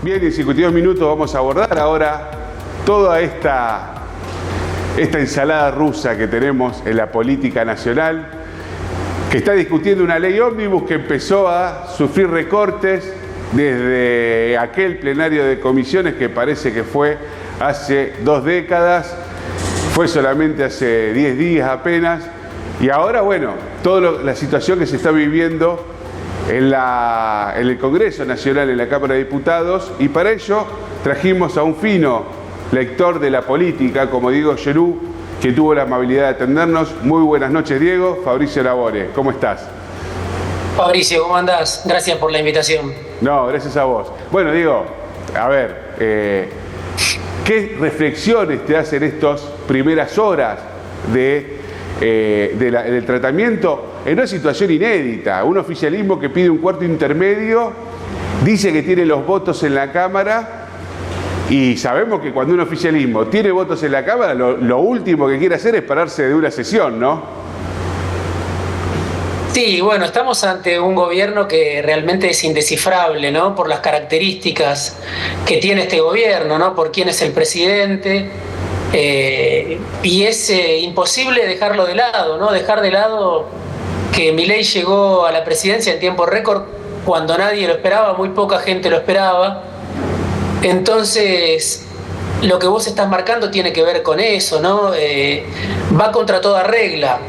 Bien, en 52 minutos vamos a abordar ahora toda esta ensalada rusa que tenemos en la política nacional, que está discutiendo una ley ómnibus que empezó a sufrir recortes desde aquel plenario de comisiones que parece que fue hace 2 décadas, fue solamente hace 10 días apenas, y ahora, bueno, toda la situación que se está viviendo en el Congreso Nacional, en la Cámara de Diputados, y para ello trajimos a un fino lector de la política, como Diego Yerú, que tuvo la amabilidad de atendernos. Muy buenas noches, Diego. Fabricio Labore, ¿cómo estás? Fabricio, ¿cómo andás? Gracias por la invitación. No, gracias a vos. Bueno, Diego, a ver, ¿qué reflexiones te hacen estas primeras horas del tratamiento en una situación inédita? Un oficialismo que pide un cuarto intermedio, dice que tiene los votos en la Cámara, y sabemos que cuando un oficialismo tiene votos en la Cámara, lo último que quiere hacer es pararse de una sesión, ¿no? Sí, bueno, estamos ante un gobierno que realmente es indescifrable, ¿no? Por las características que tiene este gobierno, ¿no? Por quién es el presidente. Y es imposible dejarlo de lado, ¿no? Dejar de lado que Milei llegó a la presidencia en tiempo récord cuando nadie lo esperaba, muy poca gente lo esperaba. Entonces, lo que vos estás marcando tiene que ver con eso, ¿no? Va contra toda regla.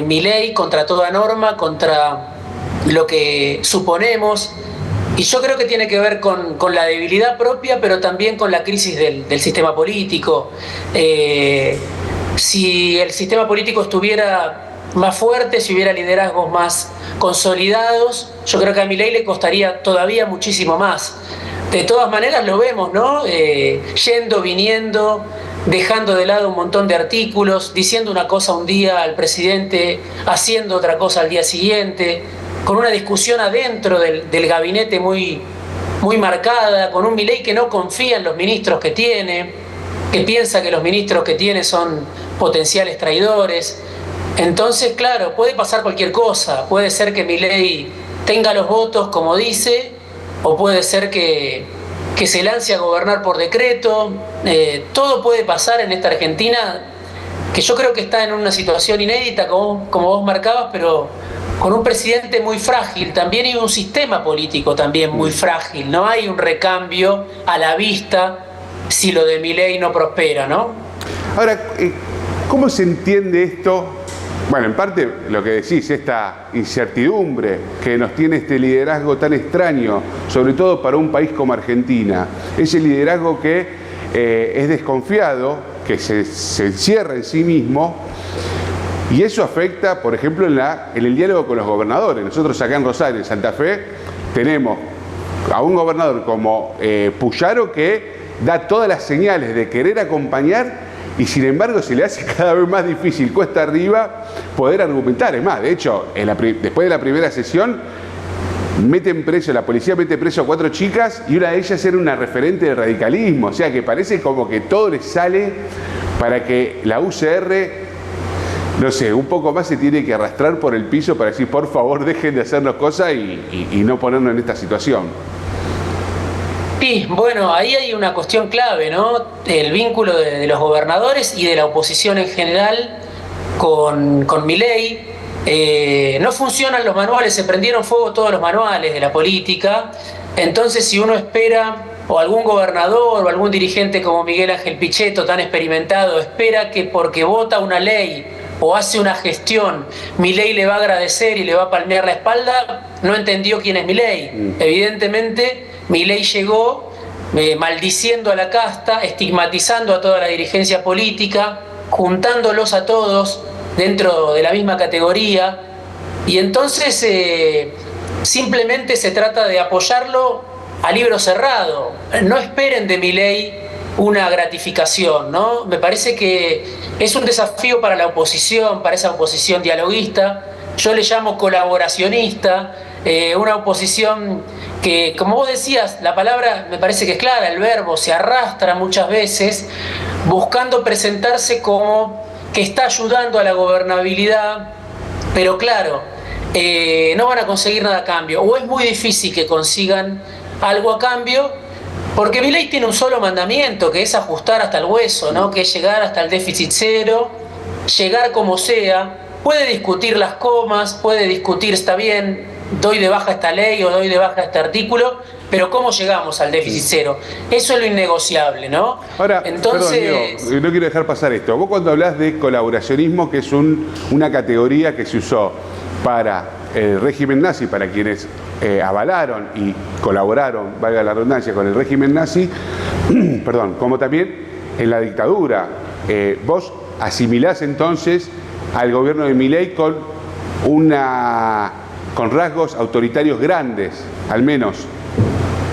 Milei, contra toda norma, contra lo que suponemos. Y yo creo que tiene que ver con la debilidad propia, pero también con la crisis del sistema político. Si el sistema político estuviera más fuerte, si hubiera liderazgos más consolidados, yo creo que a Milei le costaría todavía muchísimo más. De todas maneras lo vemos, ¿no? Yendo, viniendo, dejando de lado un montón de artículos, diciendo una cosa un día al presidente, haciendo otra cosa al día siguiente, con una discusión adentro del gabinete muy marcada, con un Milei que no confía en los ministros que tiene, que piensa que los ministros que tiene son potenciales traidores. Entonces, claro, puede pasar cualquier cosa. Puede ser que Milei tenga los votos, como dice, o puede ser que se lance a gobernar por decreto. Todo puede pasar en esta Argentina, que yo creo que está en una situación inédita, como vos marcabas, pero con un presidente muy frágil también y un sistema político también muy frágil. No hay un recambio a la vista si lo de Milei no prospera, ¿no? Ahora, ¿cómo se entiende esto? Bueno, en parte lo que decís, esta incertidumbre que nos tiene este liderazgo tan extraño, sobre todo para un país como Argentina. Ese liderazgo que es desconfiado, que se encierra en sí mismo, y eso afecta, por ejemplo, en el diálogo con los gobernadores. Nosotros acá en Rosario, en Santa Fe, tenemos a un gobernador como Puyaro que da todas las señales de querer acompañar, y sin embargo se le hace cada vez más difícil, cuesta arriba, poder argumentar. Es más, de hecho, después de la primera sesión, la policía mete preso a 4 chicas, y una de ellas era una referente del radicalismo. O sea que parece como que todo les sale para que la UCR, no sé, un poco más se tiene que arrastrar por el piso para decir, por favor, dejen de hacernos cosas y no ponernos en esta situación. Sí, bueno, ahí hay una cuestión clave, ¿no? El vínculo de los gobernadores y de la oposición en general con Milei. No funcionan los manuales, se prendieron fuego todos los manuales de la política. Entonces, si uno espera, o algún gobernador o algún dirigente como Miguel Ángel Pichetto, tan experimentado, espera que porque vota una ley o hace una gestión, Milei le va a agradecer y le va a palmear la espalda, no entendió quién es Milei. Evidentemente, Milei llegó maldiciendo a la casta, estigmatizando a toda la dirigencia política, juntándolos a todos dentro de la misma categoría, y entonces simplemente se trata de apoyarlo a libro cerrado. No esperen de Milei una gratificación, ¿no? Me parece que es un desafío para la oposición, para esa oposición dialoguista. Yo le llamo colaboracionista, una oposición que, como vos decías, la palabra me parece que es clara, el verbo se arrastra muchas veces buscando presentarse como que está ayudando a la gobernabilidad, pero claro, no van a conseguir nada a cambio, o es muy difícil que consigan algo a cambio, Porque Milei tiene un solo mandamiento, que es ajustar hasta el hueso, ¿no? Que es llegar hasta el déficit cero, llegar como sea. Puede discutir las comas, puede discutir, está bien, doy de baja esta ley o doy de baja este artículo, pero ¿cómo llegamos al déficit cero? Eso es lo innegociable, ¿no? Ahora, entonces, perdón, Diego, no quiero dejar pasar esto. Vos cuando hablás de colaboracionismo, que es una categoría que se usó para el régimen nazi, para quienes avalaron y colaboraron, valga la redundancia, con el régimen nazi, perdón, como también en la dictadura. Vos asimilás entonces al gobierno de Milei con rasgos autoritarios grandes, al menos.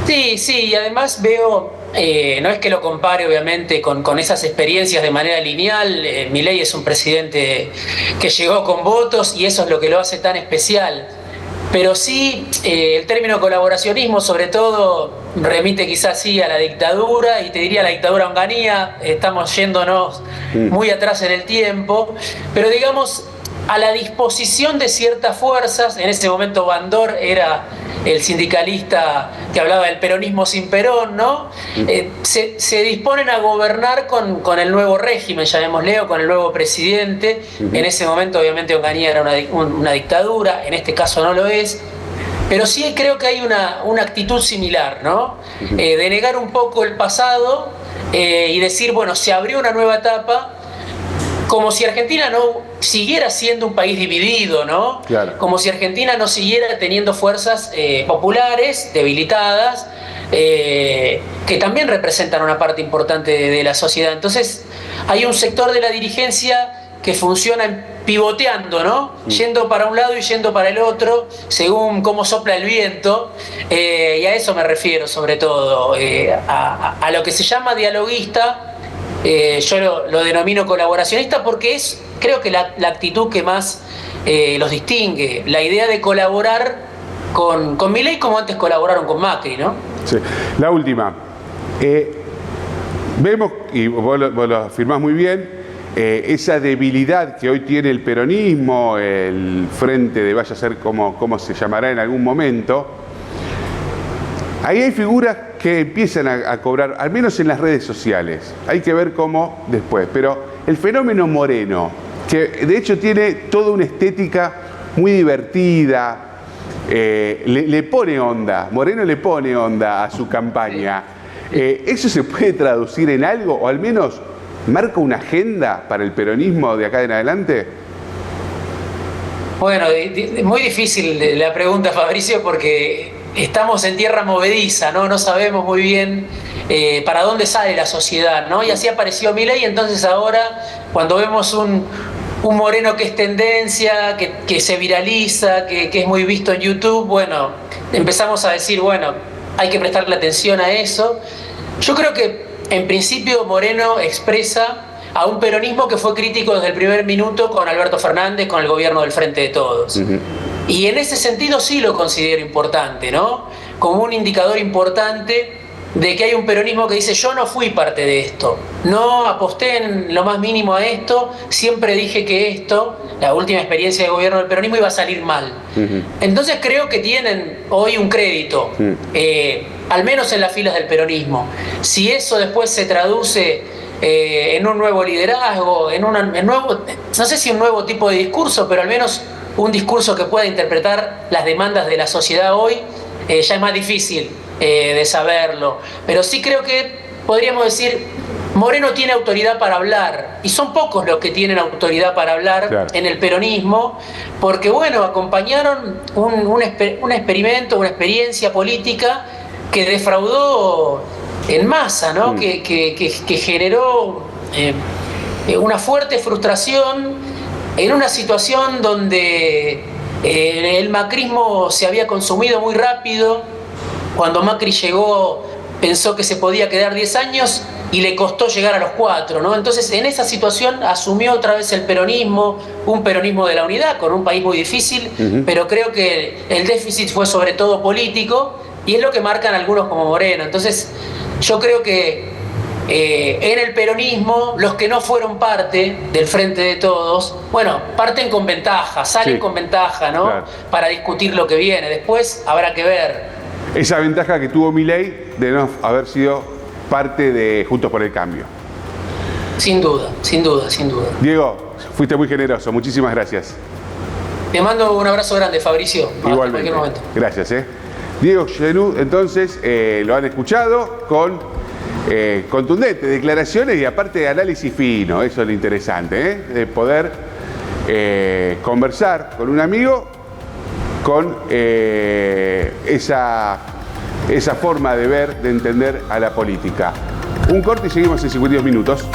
Sí, y además veo, no es que lo compare obviamente con esas experiencias de manera lineal. Milei es un presidente que llegó con votos y eso es lo que lo hace tan especial. Pero sí, el término colaboracionismo sobre todo remite quizás sí a la dictadura, y te diría la dictadura Onganía. Estamos yéndonos muy atrás en el tiempo, pero digamos a la disposición de ciertas fuerzas. En ese momento Bandor era el sindicalista que hablaba del peronismo sin Perón, ¿no? Se disponen a gobernar con el nuevo régimen, llamémosle, o con el nuevo presidente. En ese momento obviamente Onganía era una dictadura, en este caso no lo es, pero sí creo que hay una actitud similar, ¿no? De negar un poco el pasado y decir, bueno, se abrió una nueva etapa, como si Argentina no siguiera siendo un país dividido, ¿no? Claro. Como si Argentina no siguiera teniendo fuerzas populares, debilitadas, que también representan una parte importante de la sociedad. Entonces, hay un sector de la dirigencia que funciona pivoteando, ¿no? Yendo para un lado y yendo para el otro, según cómo sopla el viento, y a eso me refiero sobre todo, a lo que se llama dialoguista. Yo lo denomino colaboracionista porque es, creo que la actitud que más los distingue, la idea de colaborar con Milei como antes colaboraron con Macri, ¿no? Sí. La última. Vemos, y vos lo afirmás muy bien, esa debilidad que hoy tiene el peronismo, el frente de vaya a ser como se llamará en algún momento. Ahí hay figuras que empiezan a cobrar, al menos en las redes sociales. Hay que ver cómo después. Pero el fenómeno Moreno, que de hecho tiene toda una estética muy divertida, le pone onda, Moreno le pone onda a su campaña. ¿Eso se puede traducir en algo, o al menos marca una agenda para el peronismo de acá en adelante? Bueno, muy difícil la pregunta, Fabricio, porque estamos en tierra movediza, ¿no? No sabemos muy bien para dónde sale la sociedad, ¿no? Y así apareció Milei. Entonces ahora, cuando vemos un Moreno que es tendencia, que se viraliza, que es muy visto en YouTube, bueno, empezamos a decir, bueno, hay que prestarle atención a eso. Yo creo que en principio Moreno expresa a un peronismo que fue crítico desde el primer minuto con Alberto Fernández, con el gobierno del Frente de Todos. Y en ese sentido sí lo considero importante, ¿no? Como un indicador importante de que hay un peronismo que dice: yo no fui parte de esto, no aposté en lo más mínimo a esto, siempre dije que esto, la última experiencia de gobierno del peronismo, iba a salir mal. Entonces creo que tienen hoy un crédito, al menos en las filas del peronismo. Si eso después se traduce en un nuevo liderazgo, en nuevo, no sé si un nuevo tipo de discurso, pero al menos un discurso que pueda interpretar las demandas de la sociedad hoy, ya es más difícil de saberlo. Pero sí creo que podríamos decir, Moreno tiene autoridad para hablar, y son pocos los que tienen autoridad para hablar, claro, en el peronismo, porque bueno, acompañaron un experimento, una experiencia política que defraudó en masa, ¿no? Que generó una fuerte frustración en una situación donde el macrismo se había consumido muy rápido. Cuando Macri llegó, pensó que se podía quedar 10 años y le costó llegar a los 4, ¿no? Entonces, en esa situación asumió otra vez el peronismo, un peronismo de la unidad, con un país muy difícil, pero creo que el déficit fue sobre todo político, y es lo que marcan algunos como Moreno. Entonces, yo creo que en el peronismo, los que no fueron parte del Frente de Todos, bueno, parten con ventaja, salen con ventaja, ¿no? Claro. Para discutir lo que viene. Después habrá que ver esa ventaja que tuvo Milei de no haber sido parte de Juntos por el Cambio. Sin duda, sin duda, sin duda. Diego, fuiste muy generoso, muchísimas gracias. Te mando un abrazo grande, Fabricio. Hasta Igualmente. cualquier momento. Gracias. Diego Genud, entonces, lo han escuchado con contundentes declaraciones y aparte de análisis fino, eso es lo interesante, de poder conversar con un amigo con esa forma de ver, de entender a la política. Un corte y seguimos en 52 minutos.